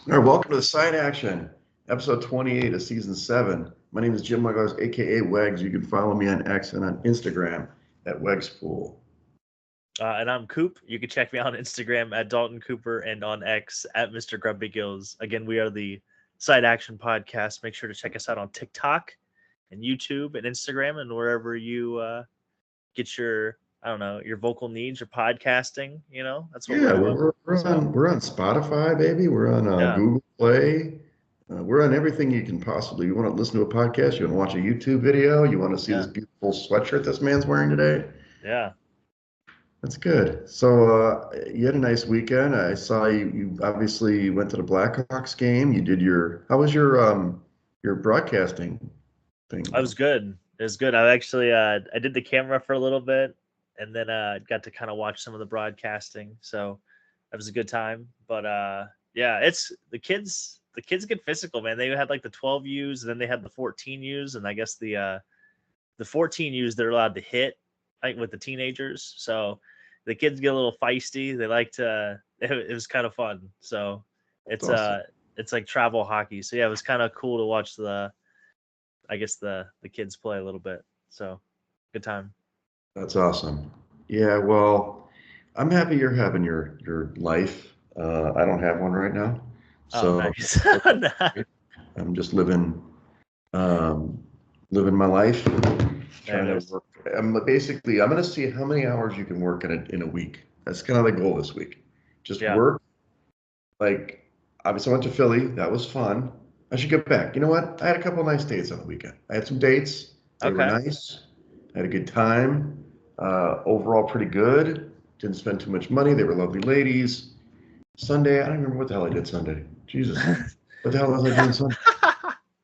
All right, welcome to the Side Action, episode 28 of season 7. My name is Jim Mugars, aka Wegs. You can follow me on X and on Instagram at Wegspool. And I'm Coop. You can check me out on Instagram at Dalton Cooper and on X at Mr. Grumpy Gills. Again, we are the Side Action Podcast. Make sure to check us out on TikTok and YouTube and Instagram and wherever you get your, I don't know, your vocal needs, your podcasting. That's what we're Yeah, doing. So, we're on Spotify, baby. We're on yeah, Google Play. We're on everything you can possibly. You want to listen to a podcast? You want to watch a YouTube video? You want to see this yeah, beautiful sweatshirt this man's wearing today? yeah. That's good. So you had a nice weekend. I saw you obviously went to the Blackhawks game. You did how was your broadcasting thing I was go? good. It was good. I actually I did the camera for a little bit, and then got to kind of watch some of the broadcasting. So that was a good time. But yeah, it's the kids. The kids get physical, man. They had like the 12 U's, and then they had the 14 U's, and I guess the 14 U's they're allowed to hit, like with the teenagers. So the kids get a little feisty. They like to. It was kind of fun. So That's it's awesome. uh it's like travel hockey. So yeah, it was kind of cool to watch I guess the kids play a little bit. So good time. That's awesome. Yeah, well, I'm happy you're having your life. I don't have one right now, Oh, so nice. I'm just um, living my life, There trying it to is. work. I'm going to see how many hours you can work in a week. That's kind of the goal this week. Just Yeah. work. Like, obviously, I went to Philly. That was fun. I should get back. You know what? I had a couple of nice dates on the weekend. I had some dates. They were Okay. nice. I had a good time. Overall, pretty good. Didn't spend too much money. They were lovely ladies. Sunday, I don't remember what the hell I did Sunday. Jesus. What the hell was I doing Sunday?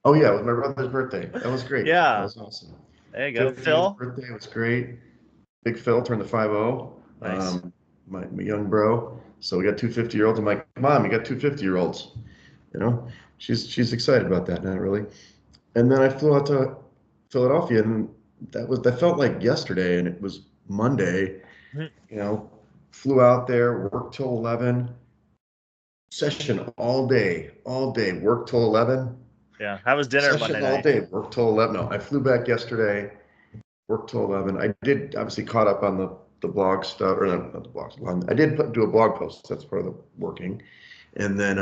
Oh, yeah, it was my brother's birthday. That was great. That Yeah. was awesome. There you go. 50th Phil. birthday was great. Big Phil turned the 50. Nice. My young bro. So we got 250-year-olds. I'm like, Mom, you got 250-year-olds. You know, she's excited about that, not really. And then I flew out to Philadelphia, and that felt like yesterday, and it was Monday. Mhm. You know, flew out there, worked till 11, session all day, worked till 11, Yeah. How was dinner Monday session all night? day, worked till 11. No, I flew back yesterday, worked till 11. I did obviously caught up on the blog stuff, or not the blog stuff. I did do a blog post. That's part of the working. And then,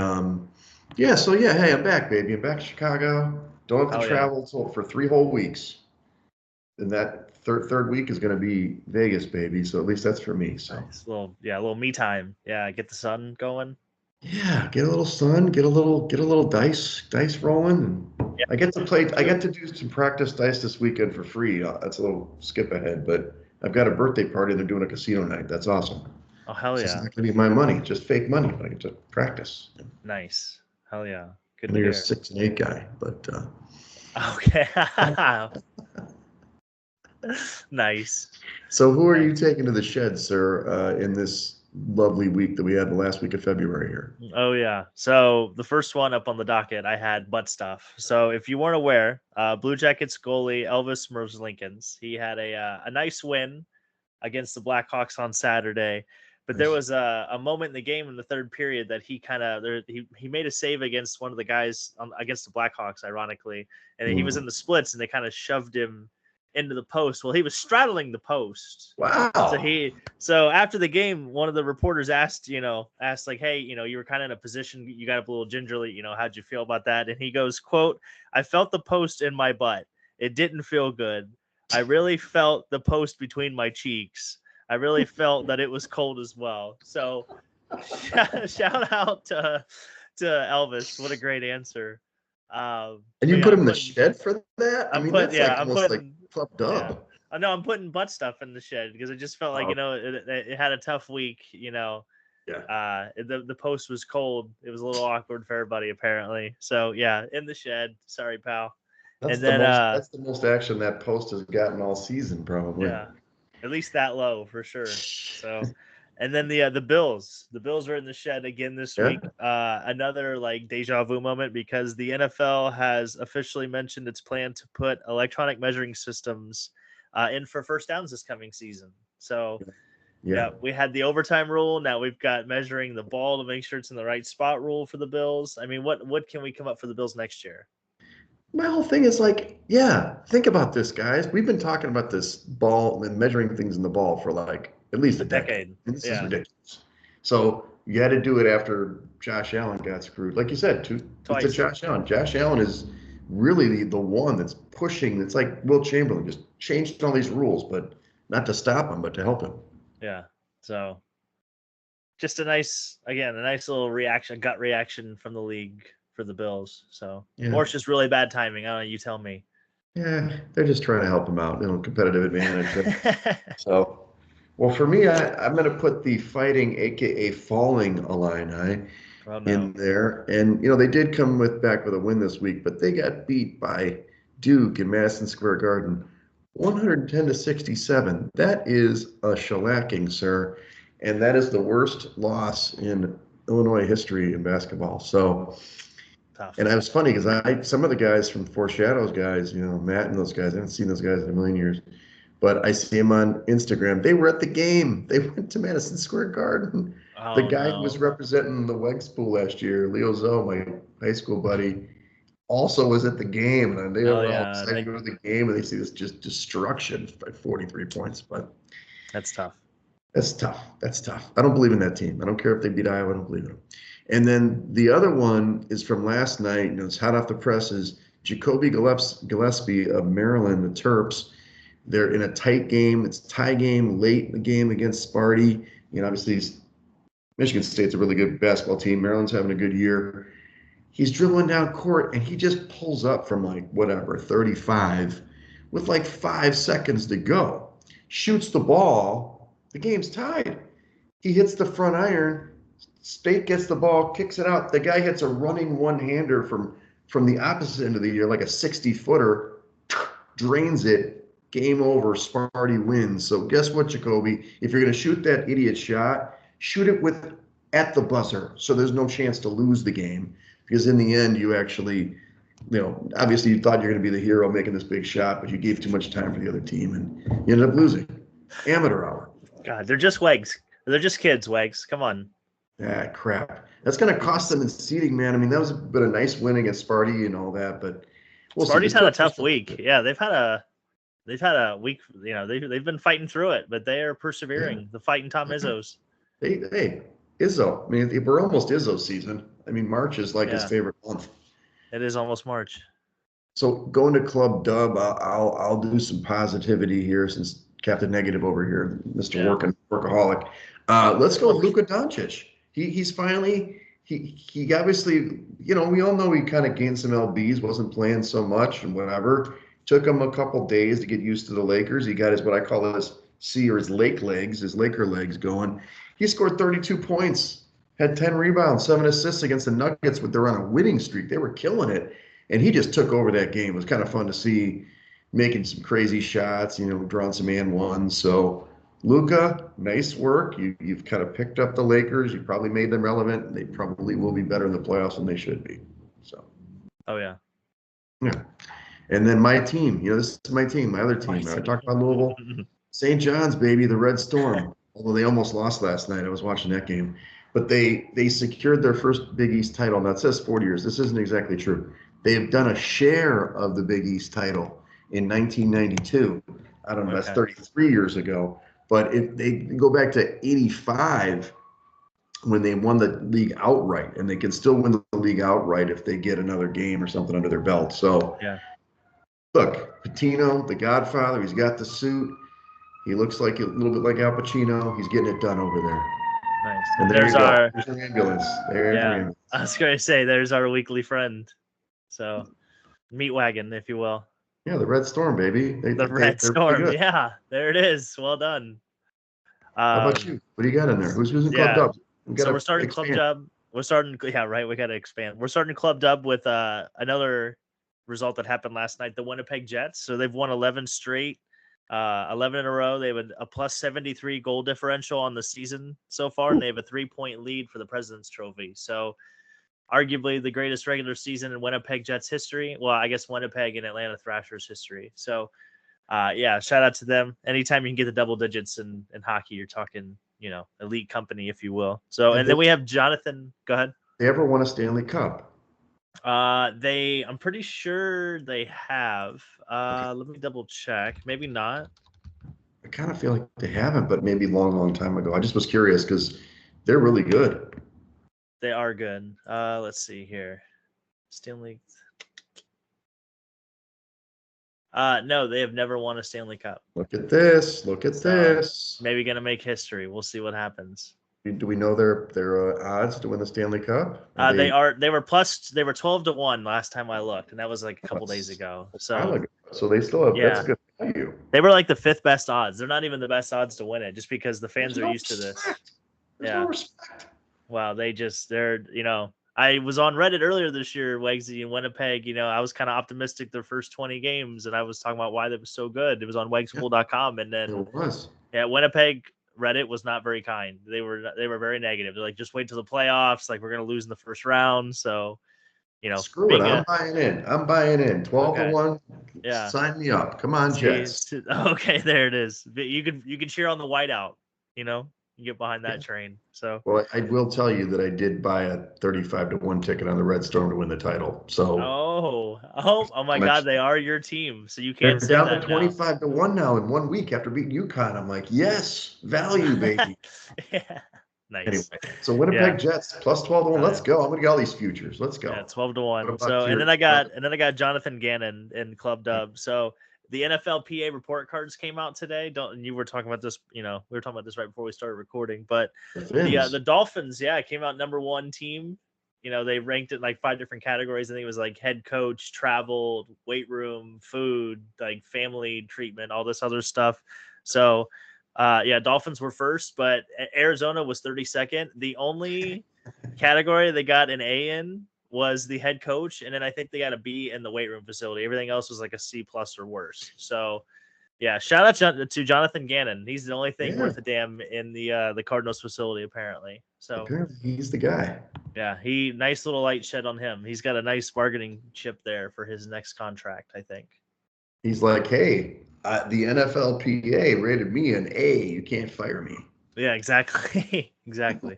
yeah, so yeah, hey, I'm back, baby. I'm back in Chicago. Don't have to Oh yeah. travel for 3 whole weeks. And that third week is going to be Vegas, baby. So at least that's for me. So Nice. A little me time. Yeah. Get the sun going. yeah, get a little sun, get a little dice rolling, and Yeah. I Too. get to do some practice dice this weekend for free. That's a little skip ahead, but I've got a birthday party and they're doing a casino night. That's awesome. Oh hell So it's yeah. not going to be my money, just fake money, but I get to practice. Nice. Hell yeah. I Good know to you're a hear. 6 and 8 guy, but Okay. Nice. so who are you Nice. taking to the shed, sir, in this lovely week that we had the last week of February here? Oh yeah. So the first one up on the docket, I had butt stuff. So if you weren't aware, Blue Jackets goalie Elvis Merzlikins, he had a nice win against the Blackhawks on Saturday. But there Nice. was a moment in the game in the third period that he made a save against one of the guys against the Blackhawks, ironically, and he was Mm. in the splits and they kind of shoved him into the post. Well, he was straddling the post. Wow. So after the game, one of the reporters asked like, hey, you were kind of in a position, you got up a little gingerly, how'd you feel about that? And he goes, quote, I felt the post in my butt. It didn't feel good. I really felt the post between my cheeks. I really felt that it was cold as well. So shout out to Elvis. What a great answer. And But you yeah, put him in the shed for that? I mean, that's like I'm almost like putting, club yeah. dub. I know I'm putting butt stuff in the shed because it just felt like, Oh, it had a tough week, yeah. the post was cold. It was a little awkward for everybody apparently. So yeah, in the shed. Sorry, pal. And then That's the most action that post has gotten all season, probably. yeah, at least that low for sure. So, and then the Bills are in the shed again this Yeah. week. Another like deja vu moment because the NFL has officially mentioned its plan to put electronic measuring systems in for first downs this coming season. So Yeah, we had the overtime rule. Now we've got measuring the ball to make sure it's in the right spot rule for the Bills. I mean, what can we come up for the Bills next year? My whole thing is like, yeah, think about this, guys. We've been talking about this ball and measuring things in the ball for like at least a decade. And this is ridiculous. So you had to do it after Josh Allen got screwed. Like you said, it's a Josh Allen. Josh Allen is really the one that's pushing. It's like Will Chamberlain just changed all these rules, but not to stop him, but to help him. Yeah. So just a nice little reaction, a gut reaction from the league for the Bills. So, or it's just really bad timing. I don't know. You tell me. Yeah, they're just trying to help him out, competitive advantage. So, well, for me, I'm going to put the Fighting, aka Falling Illini, in there. And they did come back with a win this week, but they got beat by Duke in Madison Square Garden, 110-67. That is a shellacking, sir, and that is the worst loss in Illinois history in basketball. So. Tough. And it was funny because some of the guys from Foreshadows guys, Matt and those guys, I haven't seen those guys in a million years, but I see them on Instagram. They were at the game. They went to Madison Square Garden. The guy who was representing the Wegs pool last year, Leo Zoe, my high school buddy, also was at the game. And they were all excited to go to the game, and they see this just destruction by 43 points. But that's tough. That's tough. I don't believe in that team. I don't care if they beat Iowa. I don't believe in them. And then the other one is from last night. It's hot off the presses. Jacoby Gillespie of Maryland, the Terps. They're in a tight game. It's a tie game late in the game against Sparty. Obviously, Michigan State's a really good basketball team. Maryland's having a good year. He's dribbling down court, and he just pulls up from 35 with 5 seconds to go. Shoots the ball. The game's tied. He hits the front iron. State gets the ball, kicks it out. The guy hits a running one-hander from the opposite end of the year, like a 60-footer, drains it. Game over. Sparty wins. So guess what, Jacoby? If you're going to shoot that idiot shot, shoot it at the buzzer, so there's no chance to lose the game. Because in the end, you actually, obviously you thought you're going to be the hero making this big shot, but you gave too much time for the other team, and you ended up losing. Amateur hour. God, they're just Wegs. They're just kids, Wegs. Come on. Ah, crap. That's going to cost them in seeding, man. I mean, that was been a nice win against Sparty and all that, but Sparty's had a tough week. Yeah, they've had a week. They've been fighting through it, but they are persevering. Yeah. The fighting Tom Izzo's. Hey, Izzo. I mean, we're almost Izzo season. I mean, March is his favorite month. It is almost March. So going to Club Dub, I'll do some positivity here since Captain Negative over here, Mr. Workaholic. Let's go with Luka Doncic. He's finally he obviously, we all know he kind of gained some lbs, wasn't playing so much and whatever. Took him a couple days to get used to the Lakers. He got his what I call his Laker legs going. He scored 32 points, had 10 rebounds, 7 assists against the Nuggets, but they're on a winning streak. They were killing it. And he just took over that game. It was kind of fun to see, making some crazy shots, drawing some and ones. So, Luka, nice work. You've kind of picked up the Lakers. You probably made them relevant. And they probably will be better in the playoffs than they should be. So. Oh, yeah. Yeah. And then my team, this is my team, my other team. I talked about Louisville. St. John's, baby, the Red Storm. Although they almost lost last night. I was watching that game. But they secured their first Big East title. Now, it says 40 years. This isn't exactly true. They have done a share of the Big East title in 1992. I don't know, that's 33 years ago. But if they go back to 85 when they won the league outright, and they can still win the league outright if they get another game or something under their belt. So, look, Patino, the Godfather, he's got the suit. He looks like a little bit like Al Pacino. He's getting it done over there. Nice. And there's our ambulance. Ambulance. I was going to say, there's our weekly friend. So, meat wagon, if you will. Yeah, the Red Storm, baby. The Red Storm. Yeah, there it is. Well done. How about you? What do you got in there? Who's in Club Dub? So we're starting Club Dub. We got to expand. We're starting Club Dub with another result that happened last night. The Winnipeg Jets. So they've won 11 straight. 11 in a row. They have a plus 73 goal differential on the season so far, and they have a 3-point lead for the President's Trophy. So, arguably the greatest regular season in Winnipeg Jets history. Well, I guess Winnipeg and Atlanta Thrashers history. So, yeah, shout out to them. Anytime you can get the double digits in hockey, you're talking, elite company, if you will. So, and then we have Jonathan. Go ahead. They ever won a Stanley Cup? I'm pretty sure they have. Let me double check. Maybe not. I kind of feel like they haven't, but maybe long time ago. I just was curious because they're really good. They are good. Let's see here. Stanley. No, they have never won a Stanley Cup. Look at this. Look at this. Maybe gonna make history. We'll see what happens. Do we know their odds to win the Stanley Cup? They were 12-1 last time I looked, and that was like a couple days ago. So they still have that's good value. They were like the 5th best odds. They're not even the best odds to win it, just because the fans are used to this. There's no respect. Wow, I was on Reddit earlier this year, Wegsy in Winnipeg. I was kind of optimistic their first 20 games, and I was talking about why they were so good. It was on wegspool.com, and then it was. Yeah, Winnipeg Reddit was not very kind. They were very negative. They're like, just wait till the playoffs. Like, we're gonna lose in the first round. So, screw it. I'm buying in. 12-1. Yeah, sign me up. Come on, Jets. Okay, there it is. You could cheer on the whiteout. You get behind that train. So, well, I will tell you that I did buy a 35-1 ticket on the Red Storm to win the title. So, oh my God, they are your team. So you can't say down that to 25-1 now in 1 week after beating UConn. I'm like, yes, value, baby. Yeah, nice. Anyway, so Winnipeg Jets plus 12-1. Let's go. I'm gonna get all these futures. Let's go. Yeah, 12-1. So, and then I got Jonathan Gannon in Club Dub. So the NFLPA report cards came out today. You were talking about this, we were talking about this right before we started recording, but the Dolphins, came out number 1 team. They ranked it in like 5 different categories. I think it was like head coach, travel, weight room, food, like family treatment, all this other stuff. So, Dolphins were first, but Arizona was 32nd. The only category they got an A in was the head coach, and then I think they got a B in the weight room facility. Everything else was like a C+ or worse. So, shout out to Jonathan Gannon. He's the only thing worth a damn in the Cardinals facility, apparently. So apparently he's the guy. Yeah, nice little light shed on him. He's got a nice bargaining chip there for his next contract, I think. He's like, hey, the NFLPA rated me an A. You can't fire me. Yeah, exactly. Exactly.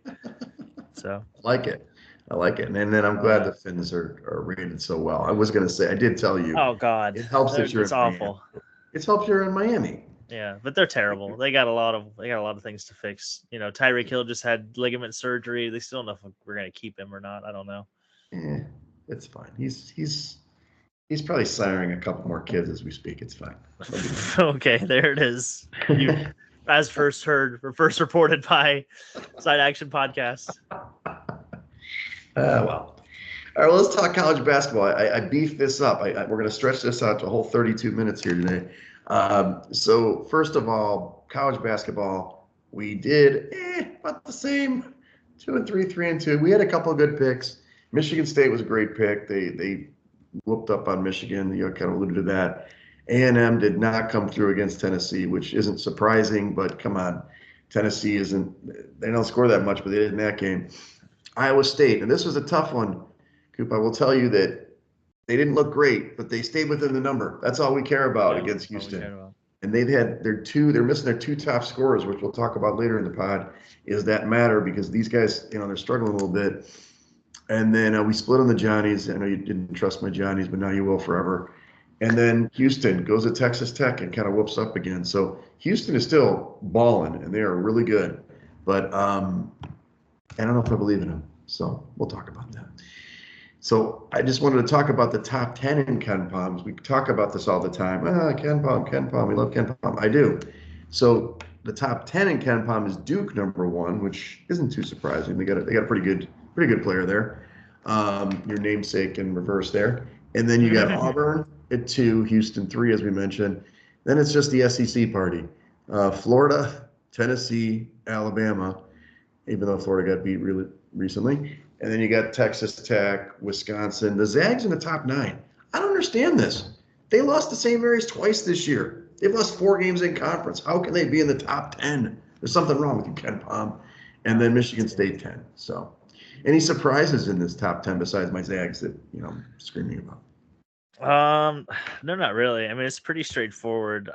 So I like it. And then I'm glad the Finns are rated so well. I was going to say, I did tell you. Oh, God. It helps that you're in awful. Miami. It helps you're in Miami. Yeah, but they're terrible. They got a lot of things to fix. Tyreek Hill just had ligament surgery. They still don't know if we're going to keep him or not. I don't know. Yeah, it's fine. He's probably siring a couple more kids as we speak. It's fine. Okay, there it is. As first reported by Side Action Podcast. Well. All right, well, let's talk college basketball. I beefed this up. We're going to stretch this out to a whole 32 minutes here today. So first of all, college basketball, we did about the same, 2-3, 3-2. We had a couple of good picks. Michigan State was a great pick. They whooped up on Michigan. You kind of alluded to that. A&M did not come through against Tennessee, which isn't surprising, but come on. Tennessee they don't score that much, but they did in that game. Iowa State, and this was a tough one, Coop. I will tell you that they didn't look great, but they stayed within the number. That's all we care about against Houston. And they're missing their 2 top scorers, which we'll talk about later in the pod. Is that matter? Because these guys, they're struggling a little bit. And then we split on the Johnnies. I know you didn't trust my Johnnies, but now you will forever. And then Houston goes to Texas Tech and kind of whoops up again. So Houston is still balling, and they are really good. But I don't know if I believe in them. So we'll talk about that. So I just wanted to talk about the top 10 in KenPoms. We talk about this all the time. KenPom. We love KenPom. I do. So the top 10 in KenPom is Duke number 1, which isn't too surprising. They got a pretty good player there. Your namesake in reverse there. And then you got Auburn at 2, Houston 3, as we mentioned. Then it's just the SEC party. Florida, Tennessee, Alabama, even though Florida got beat really recently. And then you got Texas Tech, Wisconsin. The Zags in the top 9. I don't understand this. They lost to St. Mary's twice this year. They've lost 4 games in conference. How can they be in the top 10? There's something wrong with you, KenPom. And then Michigan State 10. So any surprises in this top 10 besides my Zags that I'm screaming about? No, not really. I mean, it's pretty straightforward.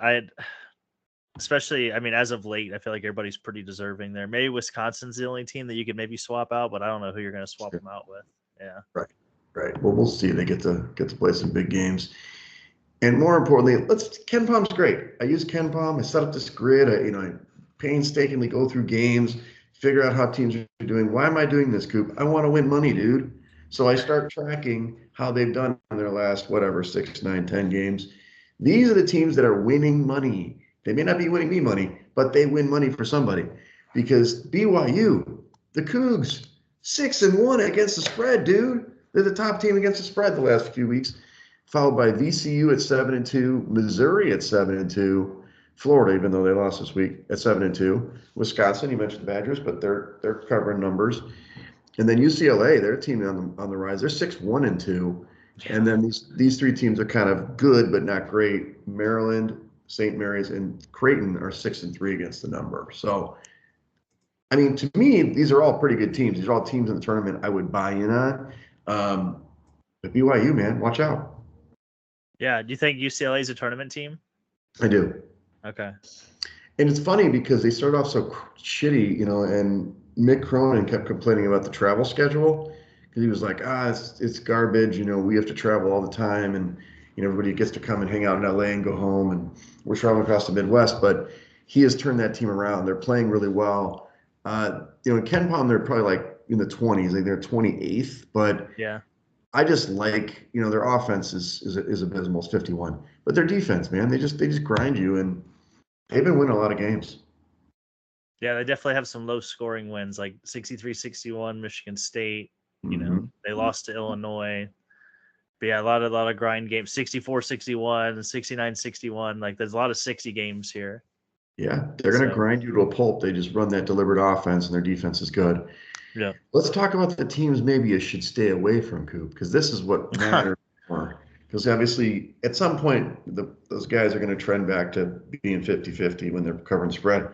Especially, I mean, as of late, I feel like everybody's pretty deserving there. Maybe Wisconsin's the only team that you could maybe swap out, but I don't know who you're going to swap them out with. Yeah. Right. Right. Well, we'll see. They get to play some big games. And more importantly, Ken Palm's great. I use Ken Palm. I set up this grid. I painstakingly go through games, figure out how teams are doing. Why am I doing this, Coop? I want to win money, dude. So I start tracking how they've done in their last, whatever, 6, 9, 10 games. These are the teams that are winning money. They may not be winning me money, but they win money for somebody. Because BYU, the Cougs, 6-1 against the spread, dude. They're the top team against the spread the last few weeks, followed by VCU at 7-2, Missouri at 7-2, Florida, even though they lost this week, at 7-2, Wisconsin. You mentioned the Badgers, but they're covering numbers, and then UCLA, their team on the rise. They're 6-1-2, and then these three teams are kind of good but not great. Maryland, St. Mary's, and Creighton are 6-3 against the number. So, I mean, to me, these are all pretty good teams. These are all teams in the tournament I would buy in on. But BYU, man, watch out. Yeah. Do you think UCLA is a tournament team? I do. Okay. And it's funny because they started off so shitty, and Mick Cronin kept complaining about the travel schedule because he was like, it's garbage. We have to travel all the time, and everybody gets to come and hang out in LA and go home, and we're traveling across the Midwest. But he has turned that team around. They're playing really well. In Ken Palm, they're probably like in the 20s, like they're 28th, but Yeah. I just like, their offense is abysmal. It's 51, but their defense, man, they just grind you, and they've been winning a lot of games. Yeah, they definitely have some low scoring wins, like 63-61, Michigan State. They lost to Illinois. But yeah, a lot of grind games, 64-61, 69-61. Like there's a lot of 60 games here. Yeah, they're going to grind you to a pulp. They just run that deliberate offense, and their defense is good. Yeah. Let's talk about the teams maybe you should stay away from, Coop, because this is what matters more. Because obviously, at some point, those guys are going to trend back to being 50-50 when they're covering spread.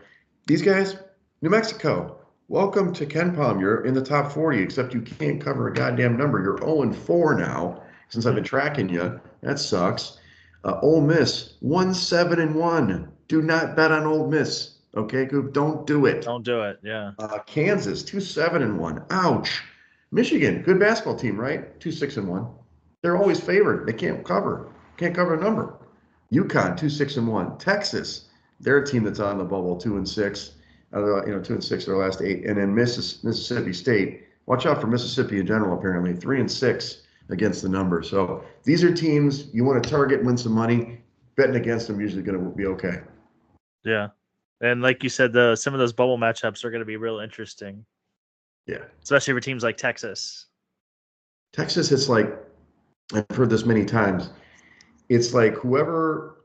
These guys, New Mexico, welcome to Ken Palm. You're in the top 40, except you can't cover a goddamn number. You're 0-4 now since I've been tracking you. That sucks. Ole Miss, 1-7-1. Do not bet on Ole Miss. Okay, Coop, don't do it. Don't do it. Yeah. Kansas, 2-7-1. Ouch. Michigan, good basketball team, right? 2-6-1. They're always favored. They can't cover. Can't cover a number. UConn, 2-6-1. Texas, they're a team that's on the bubble, 2-6. 2-6 their last 8. And then Mississippi State. Watch out for Mississippi in general, apparently. 3-6 against the number. So these are teams you want to target, win some money. Betting against them usually going to be okay. Yeah. And like you said, some of those bubble matchups are going to be real interesting. Yeah. Especially for teams like Texas. Texas, it's like, I've heard this many times. It's like whoever,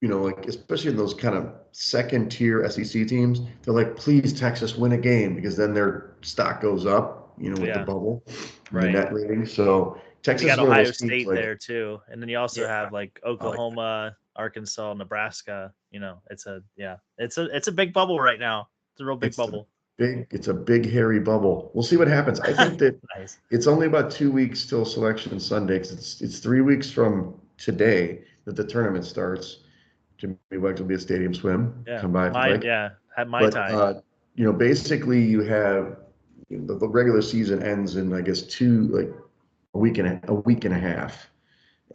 like especially in those kind of second tier SEC teams, they're like, please Texas win a game because then their stock goes up, with the bubble, the net rating. So Texas you got is one Ohio of those teams, State there too, and then you also have like Oklahoma, Arkansas, Nebraska. It's a big bubble right now. It's a real big bubble. It's a big hairy bubble. We'll see what happens. I think that Nice. It's only about 2 weeks till Selection Sunday because it's 3 weeks from today that the tournament starts. Jimmy Wegs will be at Stadium Swim. Yeah. Come by if you like. Had my time. Basically you have the regular season ends in I guess a week and a half,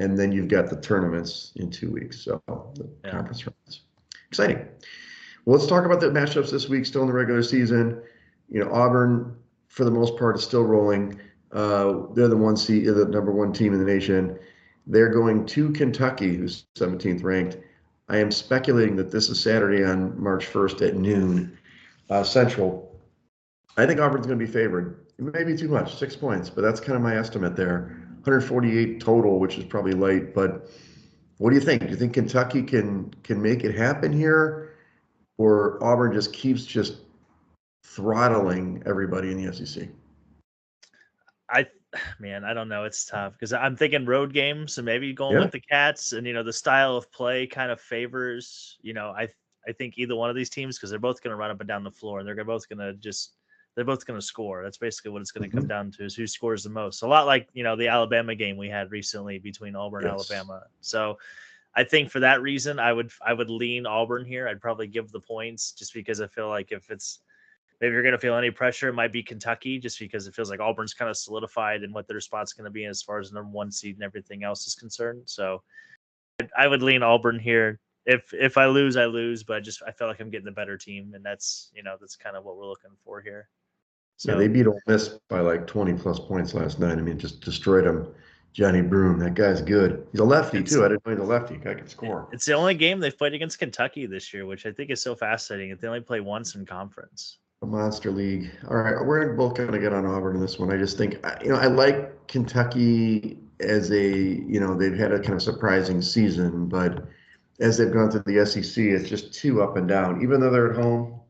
and then you've got the tournaments in 2 weeks. So the conference rounds. Exciting. Well, let's talk about the matchups this week. Still in the regular season. Auburn for the most part is still rolling. They're the number 1 team in the nation. They're going to Kentucky, who's 17th ranked. I am speculating that this is Saturday on March 1st at noon Central. I think Auburn's going to be favored. It may be too much, 6 points, but that's kind of my estimate there. 148 total, which is probably light. But what do you think? Do you think Kentucky can make it happen here, or Auburn just keeps throttling everybody in the SEC? I don't know. It's tough because I'm thinking road games, so maybe going with the Cats, and the style of play kind of favors. I think either one of these teams because they're both going to run up and down the floor, and they're both going to just They're both going to score. That's basically what it's going to come down to, is who scores the most. So a lot like, the Alabama game we had recently between Auburn and Yes. Alabama. So I think for that reason, I would lean Auburn here. I'd probably give the points, just because I feel like if you're going to feel any pressure, it might be Kentucky, just because it feels like Auburn's kind of solidified in what their spot's going to be as far as number 1 seed and everything else is concerned. So I would lean Auburn here. If I lose, I lose, but I feel like I'm getting the better team, and that's kind of what we're looking for here. Yeah, So they beat Ole Miss by like 20 plus points last night. I mean, just destroyed them. Johnny Broom, that guy's good. He's a lefty too. I didn't know he's a lefty. Guy can score. It's the only game they've played against Kentucky this year, which I think is so fascinating. They only play once in conference. A monster league. All right, we're both going to get on Auburn in this one. I just think, I like Kentucky as they've had a kind of surprising season, but as they've gone through the SEC, it's just too up and down. Even though they're at home,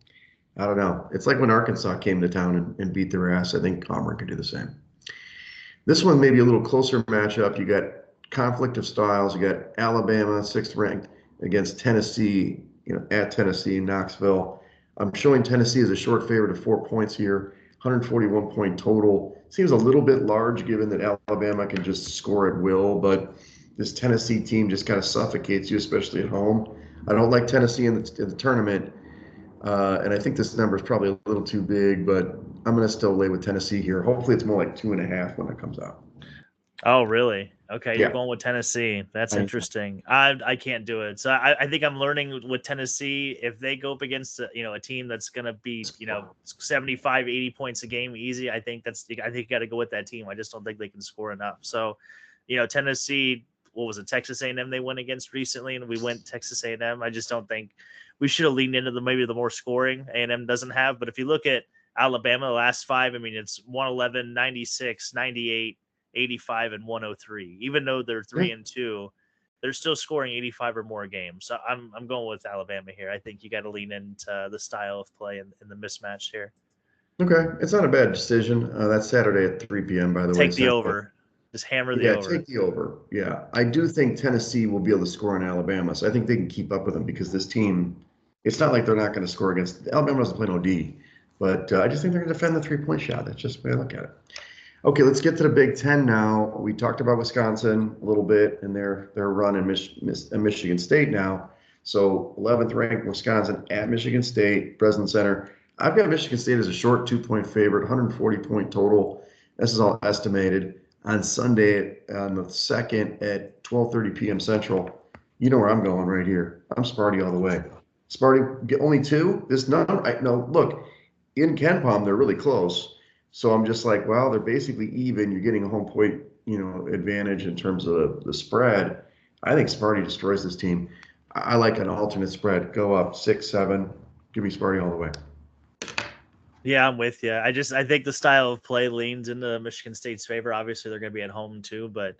I don't know. It's like when Arkansas came to town and beat their ass. I think Auburn could do the same. This one may be a little closer matchup. You got conflict of styles. You got Alabama, 6th ranked, against Tennessee, at Tennessee, Knoxville. I'm showing Tennessee as a short favorite of 4 points here, 141 point total. Seems a little bit large given that Alabama can just score at will, but this Tennessee team just kind of suffocates you, especially at home. I don't like Tennessee in the tournament, and I think this number is probably a little too big, but I'm going to still lay with Tennessee here. Hopefully it's more like 2.5 when it comes out. Oh, really? Okay, Yeah. you're going with Tennessee. That's I- interesting. I can't do it. So I think I'm learning with Tennessee, if they go up against a team that's going to be 75, 80 points a game easy, I think you got to go with that team. I just don't think they can score enough. So, Tennessee, what was it, Texas A&M they went against recently, and we went Texas A&M. I just don't think we should have leaned into maybe the more scoring A&M doesn't have. But if you look at Alabama, the last 5, I mean, it's 111, 96, 98. 85 and 103. Even though they're 3-2, they're still scoring 85 or more games. So I'm going with Alabama here. I think you got to lean into the style of play and the mismatch here. Okay, it's not a bad decision. That's Saturday at 3 p.m. By the way. Take the over. Just hammer the over. Yeah, take the over. Yeah, I do think Tennessee will be able to score on Alabama, so I think they can keep up with them because this team, it's not like they're not going to score against Alabama. Doesn't play no D, but I just think they're going to defend the 3-point shot. That's just the way I look at it. Okay, let's get to the Big Ten now. We talked about Wisconsin a little bit and their run in Michigan State now. So 11th ranked Wisconsin at Michigan State, Breslin Center. I've got Michigan State as a short 2-point favorite, 140 point total. This is all estimated on Sunday on the 2nd at 12:30 p.m. Central. You know where I'm going right here. I'm Sparty all the way. Sparty, get only 2? This number, no, look, in Ken Palm, they're really close. So I'm just like, well, they're basically even. You're getting a home point, advantage in terms of the spread. I think Sparty destroys this team. I like an alternate spread. Go up 6, 7. Give me Sparty all the way. Yeah, I'm with you. I think the style of play leans into Michigan State's favor. Obviously, they're going to be at home too, but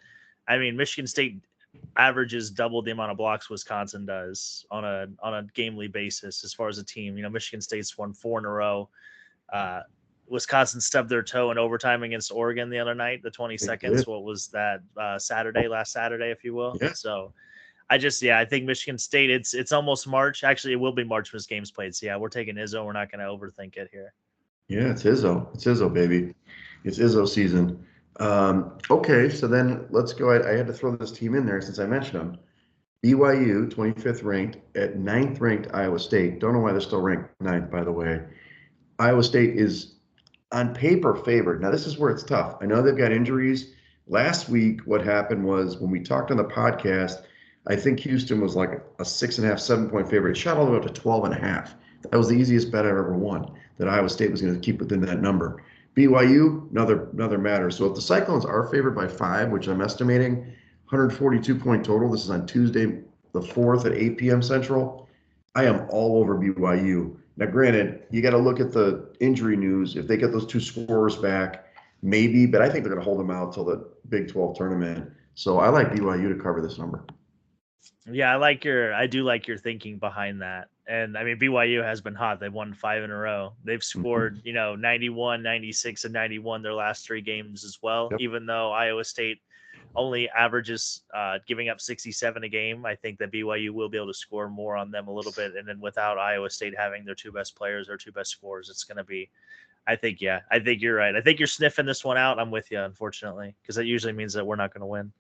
I mean, Michigan State averages double the amount of blocks Wisconsin does on a gamely basis as far as a team. Michigan State's won 4 in a row. Wisconsin stubbed their toe in overtime against Oregon the other night, the 22nd. So what was that, last Saturday, if you will? Yeah. So I think Michigan State, it's almost March. Actually, it will be March when this game's played. So yeah, we're taking Izzo. We're not going to overthink it here. Yeah, it's Izzo. It's Izzo, baby. It's Izzo season. Okay, so then let's go. I had to throw this team in there since I mentioned them. BYU, 25th ranked, at 9th ranked Iowa State. Don't know why they're still ranked 9th, by the way. Iowa State is on paper favored. Now, this is where it's tough. I know they've got injuries. Last week, what happened was when we talked on the podcast, I think Houston was like a 6.5, 7-point favorite. It shot all the way up to 12.5. That was the easiest bet I've ever won, that Iowa State was going to keep within that number. BYU, another matter. So if the Cyclones are favored by 5, which I'm estimating, 142 point total. This is on Tuesday, the 4th at 8 p.m. Central. I am all over BYU. Now, granted, you got to look at the injury news. If they get those 2 scorers back, maybe, but I think they're going to hold them out till the Big 12 tournament. So I like BYU to cover this number. Yeah, I do like your thinking behind that. And I mean, BYU has been hot. They've won 5 in a row. They've scored, 91, 96, and 91 their last 3 games as well. Yep. Even though Iowa State only averages giving up 67 a game, I think that BYU will be able to score more on them a little bit. And then without Iowa State having their 2 best players or 2 best scorers, it's going to be I think you're right. I think you're sniffing this one out. I'm with you, unfortunately, because that usually means that we're not going to win.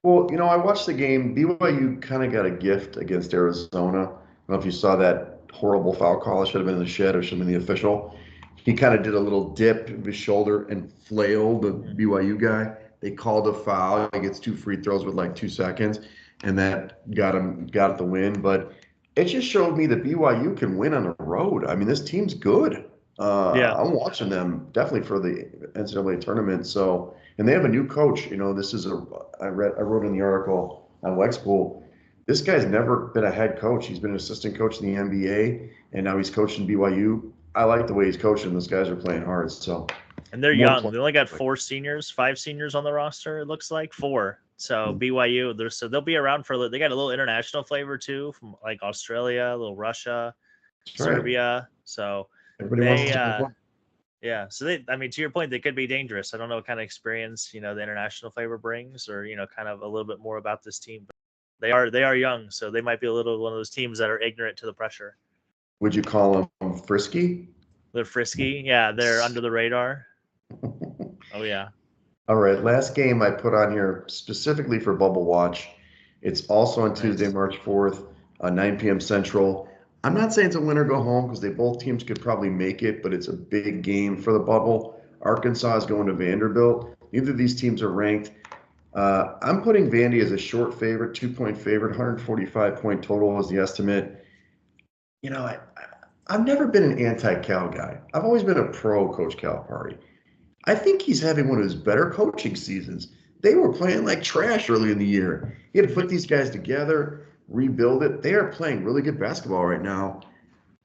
Well, I watched the game. BYU kind of got a gift against Arizona. I don't know if you saw that horrible foul call. It should have been in the shed. It should have been the official. He kind of did a little dip of his shoulder and flailed the BYU guy. They called a foul. He gets 2 free throws with like 2 seconds, and that got the win. But it just showed me that BYU can win on the road. I mean, this team's good. Yeah, I'm watching them definitely for the NCAA tournament. So, and they have a new coach. This is I wrote in the article on Wegs Coop. This guy's never been a head coach. He's been an assistant coach in the NBA, and now he's coaching BYU. I like the way he's coaching. Those guys are playing hard. So, and they're young. They only got 5 seniors on the roster. It looks like 4. So BYU, they'll be around for. They got a little international flavor too, from like Australia, a little Russia, Serbia. So everybody wants to yeah. So I mean, to your point, they could be dangerous. I don't know what kind of experience the international flavor brings, or kind of a little bit more about this team. But they are young, so they might be a little one of those teams that are ignorant to the pressure. Would you call them frisky? They're frisky. Yeah, they're under the radar. Oh yeah. All right, last game I put on here specifically for Bubble Watch. It's also on Tuesday, March 4th, 9 p.m. Central. I'm not saying it's a win or go home because both teams could probably make it, but it's a big game for the bubble. Arkansas is going to Vanderbilt. Neither of these teams are ranked. I'm putting Vandy as a short favorite, 2-point favorite, 145-point total is the estimate. I've never been an anti-Cal guy. I've always been a pro Coach Calipari. I think he's having one of his better coaching seasons. They were playing like trash early in the year. He had to put these guys together, rebuild it. They are playing really good basketball right now.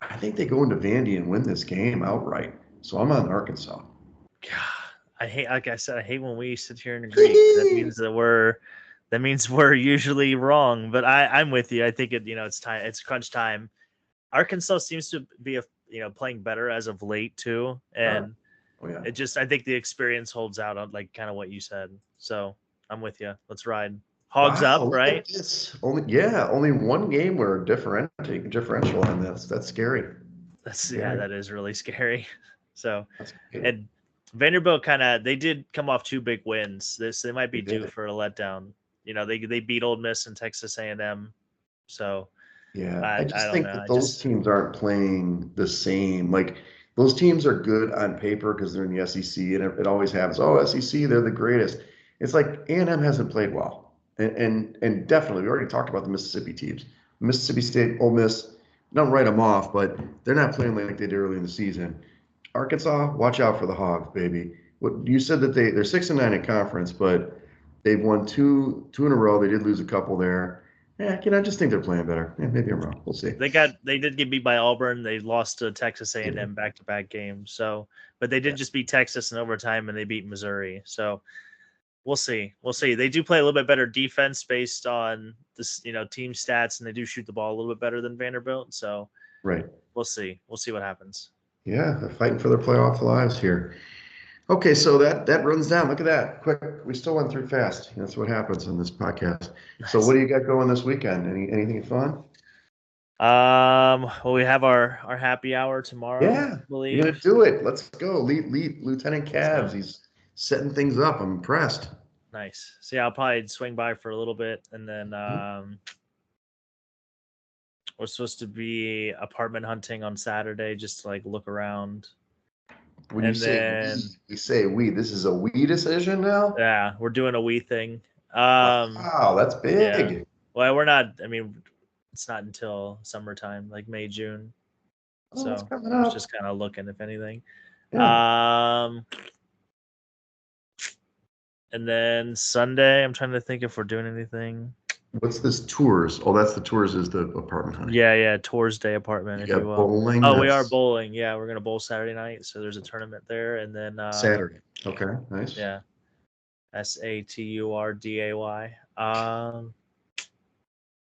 I think they go into Vandy and win this game outright. So I'm on Arkansas. God, like I said, I hate when we sit here and agree. That means we're usually wrong. But I'm with you. I think it's time. It's crunch time. Arkansas seems to be playing better as of late too, and yeah. I think the experience holds out on like kind of what you said. So I'm with you. Let's ride. Hogs up, right? Only one game where differential on this. That's scary. That is really scary. So, and Vanderbilt they did come off 2 big wins. They might be due for a letdown. They beat Ole Miss and Texas A&M. So yeah, I just think that those teams aren't playing the same. Like those teams are good on paper because they're in the SEC, and it always happens. Oh, SEC, they're the greatest. It's like A&M hasn't played well, and definitely we already talked about the Mississippi teams. Mississippi State, Ole Miss, don't write them off, but they're not playing like they did early in the season. Arkansas, watch out for the Hogs, baby. What you said that they're 6-9 in conference, but they've won two in a row. They did lose a couple there. Yeah, I just think they're playing better. Yeah, maybe I'm wrong. We'll see. They did get beat by Auburn. They lost to Texas A&M back-to-back games. So, but they did just beat Texas in overtime, and they beat Missouri. So, we'll see. They do play a little bit better defense based on this, team stats, and they do shoot the ball a little bit better than Vanderbilt. So, right. We'll see. We'll see what happens. Yeah, they're fighting for their playoff lives here. Okay, so that runs down. Look at that. Quick, we still went through fast. That's what happens in this podcast. Nice. So what do you got going this weekend? Anything fun? Well, we have our happy hour tomorrow. Yeah, you're gonna do it. Let's go. Lead Lieutenant Cavs. He's setting things up. I'm impressed. Nice. So yeah, I'll probably swing by for a little bit, and then we're supposed to be apartment hunting on Saturday, just to like look around. When you say we, this is a we decision now? Yeah, we're doing a we thing. Wow, that's big. Yeah. Well, we're not. I mean, it's not until summertime, like May, June. So it's just kind of looking, if anything. Yeah. And then Sunday, I'm trying to think if we're doing anything. What's this tours? Oh, that's the tours is the apartment hunting. Yeah, tours day apartment. If you will. Bowling. Oh, we are bowling. Yeah, we're gonna bowl Saturday night. So there's a tournament there, and then Saturday. Okay, nice. Yeah, SATURDAY. But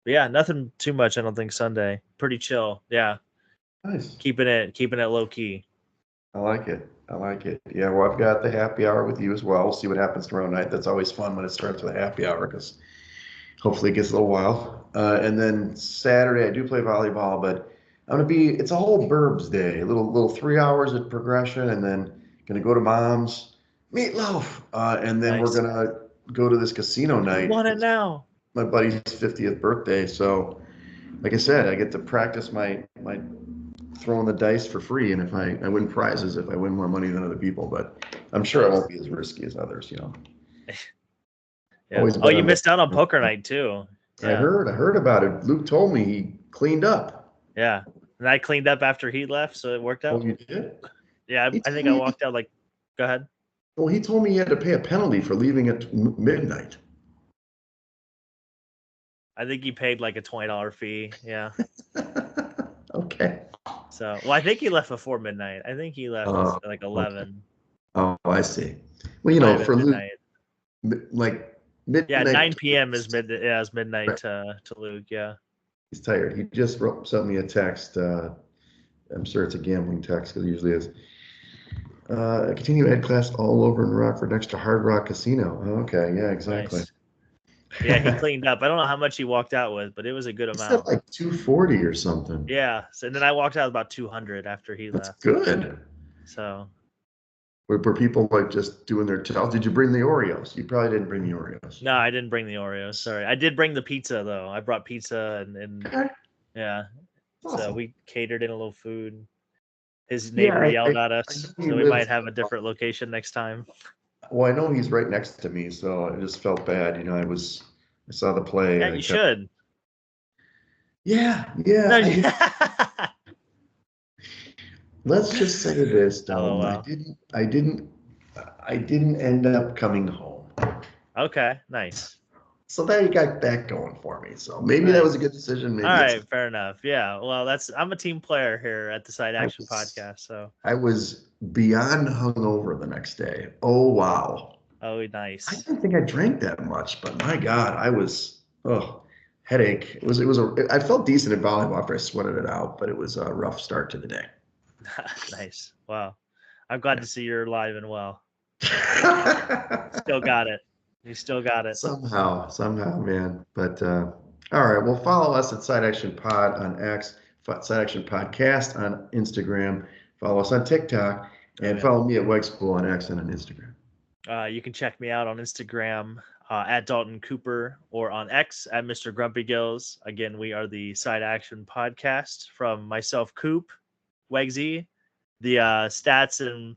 yeah, nothing too much. I don't think Sunday. Pretty chill. Yeah. Nice. Keeping it low key. I like it. Yeah, well, I've got the happy hour with you as well. We'll see what happens tomorrow night. That's always fun when it starts with a happy hour because hopefully it gets a little wild. And then Saturday, I do play volleyball, but It's a whole Burbs day, a little 3 hours at Progression, and then gonna go to Mom's, meatloaf, and then we're Nice. gonna go to this casino You night. want it It's now? my buddy's 50th birthday, so like I said, I get to practice my throwing the dice for free, and if I win prizes if I win more money than other people, but I'm sure it Nice. won't be as risky as others, you know. Yeah. Always Oh, bet you on missed out on what poker night too. I Yeah. heard about it. Luke told me he cleaned up. Yeah. And I cleaned up after he left, so it worked Oh, out. you did? Yeah, He I told think I me, walked out like. Go ahead. well, he told me he had to pay a penalty for leaving at midnight. I think he paid like a $20 fee. Yeah. Okay. So, well, I think he left before midnight. I think he left Oh, at like okay. 11. Oh, I see. Well, Might have been for Luke, midnight. like Yeah, midnight. 9 p.m. is mid. Yeah, it's midnight Right. to Luke. Yeah. He's tired. He just sent me a text. I'm sure it's a gambling text because it usually is. Continue ed class all over in Rockford next to Hard Rock Casino. Okay, yeah, exactly. Nice. Yeah, he cleaned up. I don't know how much he walked out with, but it was a good He said amount. like 240 or something. Yeah. So, and then I walked out about 200 after he That's left. good. So. Were people like just doing their tells? Did you bring the Oreos? You probably didn't bring the Oreos. No, I didn't bring the Oreos. Sorry, I did bring the pizza though. I brought pizza and Okay, yeah. So awesome. we catered in a little food. His Yeah, neighbor yelled at I us, know he so we might lives. have a different location next time. Well, I know he's right next to me, so I just felt bad. You know, I saw the play Yeah, and I you kept. should. Yeah, No, yeah. Let's just say this, Dalton. LOL. I didn't end up coming home. Okay, nice, So there you got that going for me. So maybe that was a nice. good decision. All Maybe it's. right, fair enough. Yeah, well, I'm a team player here at the Side I Action was Podcast. So, I was beyond hungover the next day. Oh wow. oh, I nice. didn't think I drank that much, but my God, I was headache. I felt decent at volleyball after I sweated it out, but it was a rough start to the day. Nice. Wow, I'm glad Yeah. to see you're alive and well. Still got it. You still got it. Somehow, man. But all right, well, follow us at Side Action Pod on X, Side Action Podcast on Instagram. Follow us on TikTok, Oh and yeah. follow me at Wegs Coop on X and on Instagram. You can check me out on Instagram at Dalton Cooper or on X at Mr. Grumpy Gills. Again, we are the Side Action Podcast from myself, Coop, Wegsy, the stats and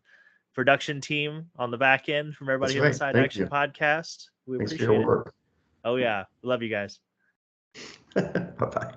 production team on the back end from everybody That's here at the right. Side Thank Action you. Podcast. We Thanks for your appreciate it. work. Oh yeah, love you guys. Bye bye.